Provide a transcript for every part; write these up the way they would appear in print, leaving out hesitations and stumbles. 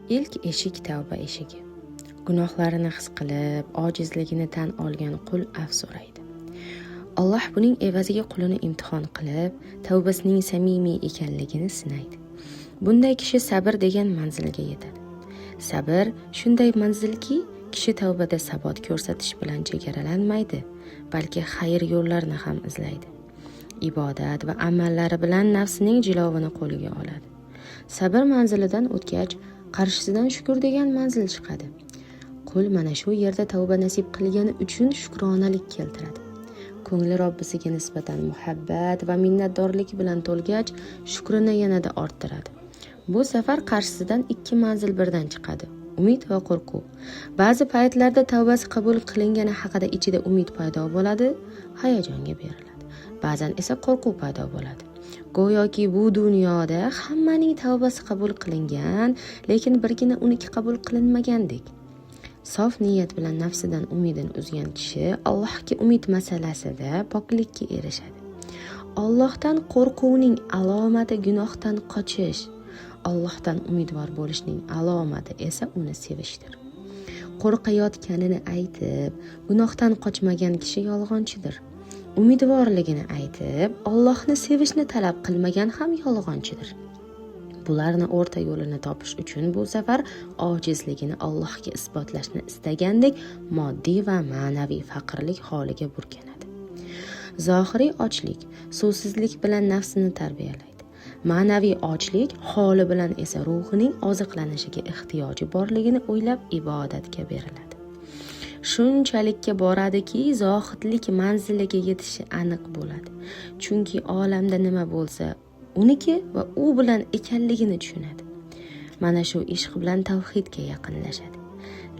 Ilk eshik tavba eshigi. Gunohlarini his qilib, ojizligini tan olgan qul so'raydi. Alloh buning evaziga qulini imtihon qilib, tavbasining samimiy ekanligini sinaydi. Bunday kishi sabr degan manzilga yetadi. Sabr shunday manzilki, kishi tavbada sabot ko'rsatish bilan chegaralanmaydi, balki xayr yo'llarini ham izlaydi. Ibodat va amallari bilan nafsining jilovini qo'liga oladi. Sabr manzilidan o'tgach, qarshisidan shukr degan manzil chiqadi. Qul mana shu yerda tavba nasib qilgani uchun shukronalik keltiradi. Ko'ngli Robbisiga nisbatan muhabbat va minnatdorlik bilan to'lgach, shukrini yanada orttiradi. Bu safar qarshisidan ikki manzil birdan chiqadi: umid va qo'rquv. Ba'zi paytlarda tavbasi qabul qilingani haqida ichida umid paydo bo'ladi, hayajonga beriladi. Ba'zan esa qo'rquv paydo bo'ladi. Go'yoki bu dunyoda hammaning tavbasi qabul qilingan, lekin birgina uniki qabul qilinmagandek. Sof niyat bilan nafsidan umidini uzgan kishi Allohga umid masalasida poklikka erishadi. Allohdan qo'rquvning alomati gunohdan qochish, Allohdan umidvor bo'lishning alomati esa uni sevishdir. Qo'rqayotganini aytib, gunohdan qochmagan kishi yolg'onchidir. Umidvorligini aytib, Allohni sevishni talab qilmagan ham yolg'onchidir. Bularni o'rta yo'lini topish uchun bu safar ojizligini Allohga isbotlashni istagandek moddiy va ma'naviy faqirlik holiga burkanadi. Zohiriy ochlik suvsizlik bilan nafsini tarbiyalaydi. Ma'naviy ochlik holi bilan esa ruhining oziqlanishiga ehtiyoji borligini o'ylab ibodatga beriladi. Shunchalikka boradiki, zohidlik manziliga yetishi aniq bo'ladi. Chunki olamda nima bo'lsa, uniki va u bilan ekanligini tushunadi. Mana shu ishq bilan tavhidga yaqinlashadi.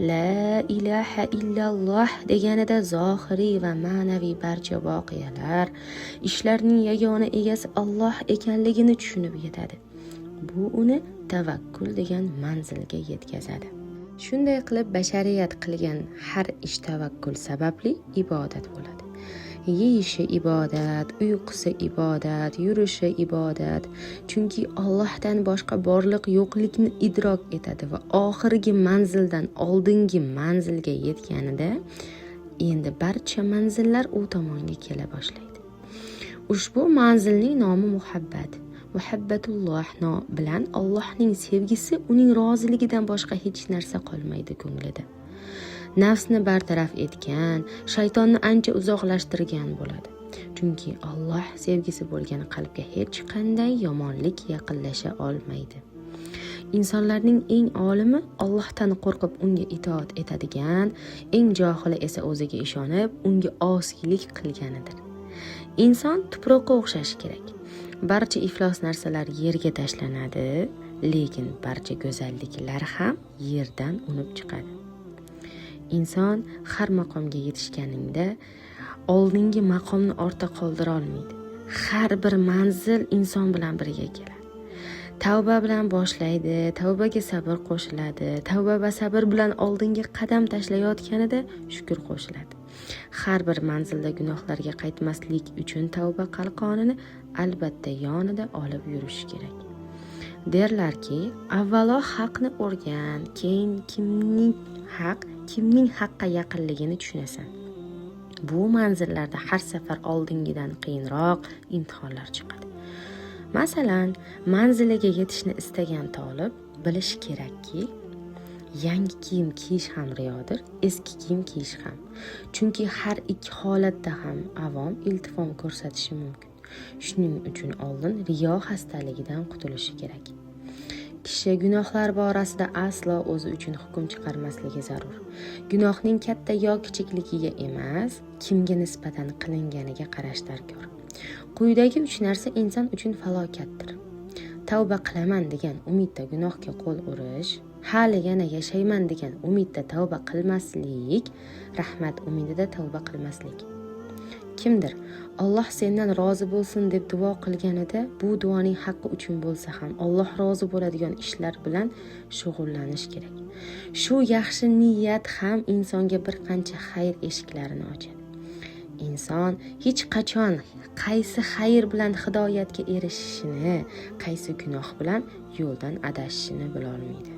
La ilaha illalloh deganida zohiriy va ma'naviy barcha voqealar, ishlarning yagona egasi Alloh ekanligini tushunib yetadi. Bu uni tavakkul degan manzilga yetkazadi. Shunday qilib bashariyat qilgan har ish tavakkul sababli ibodat bo'ladi. Yeyishi ibodat, uyqusi ibodat, yurishi ibodat. Chunki Allohdan boshqa borliq yo'qlikni idrok etadi va oxirgi manzildan oldingi manzilga yetganida endi barcha manzillar u tomonga kela boshlaydi. Ushbu manzilning nomi muhabbat. Muhabbatulloh bilan Allohning sevgisi, uning roziligidan boshqa hech narsa qolmaydi ko'nglida. Nafsni bartaraf etgan, shaytonni ancha uzoqlashtirgan bo'ladi. Chunki Alloh sevgisi bo'lgan qalbga hech qanday yomonlik yaqinlasha olmaydi. Insonlarning eng olimi Allohdan qo'rqib unga itoat etadigan, eng johili esa o'ziga ishonib unga osiylik qilganidir. Inson tuproqqa o'xshashi kerak. Barcha iflos narsalar yerga tashlanadi, lekin barcha go'zalliklar ham yerdan unib chiqadi. Inson har maqomga yetishganingda oldingi maqomni ortda qoldira olmaydi. Har bir manzil inson bilan birga keladi. Tavba bilan boshlaydi, tavbaga sabr qo'shiladi, tavba va sabr bilan oldinga qadam tashlayotganida shukr qo'shiladi. Har bir manzilda gunohlarga qaytmaslik uchun tavba qalqonini albatta yonida olib yurish kerak. Derlarki, avvalo haqni o'rgan, keyin kimning haqqa yaqinligini tushunasan. Bu manzillarda har safar oldingidan qiyinroq imtihonlar chiqadi. Masalan, manziliga yetishni istagan talib bilish kerakki, yangi kiyim kiyish ham riyodir, eski kiyim kiyish ham. Chunki har ikki holatda ham avom iltifom ko'rsatishi mumkin. Shuning uchun oldin riyo xastaligidan qutulishi kerak. Kishi gunohlar borasida aslo o'zi uchun hukm chiqarmasligi zarur. Gunohning katta yo kichikligiga emas, kimga nisbatan qilinganiga qarash darkor. Quyidagi 3 narsa inson uchun falokatdir. Tavba qilaman degan umidda gunohga qo'l urish, hali yana yashayman degan umidda tavba qilmaslik, rahmat umidida tavba qilmaslik. Kimdir Alloh sendan rozi bo'lsin deb duo qilganida, bu duoning haqqi uchun bo'lsa ham Alloh rozi bo'ladigan ishlar bilan shug'ullanish kerak. Shu yaxshi niyat ham insonga bir qancha xayr eshiklarini ochadi. Inson hech qachon qaysi xayr bilan hidoyatga erishishini, qaysi gunoh bilan yo'ldan adashishini bila olmaydi.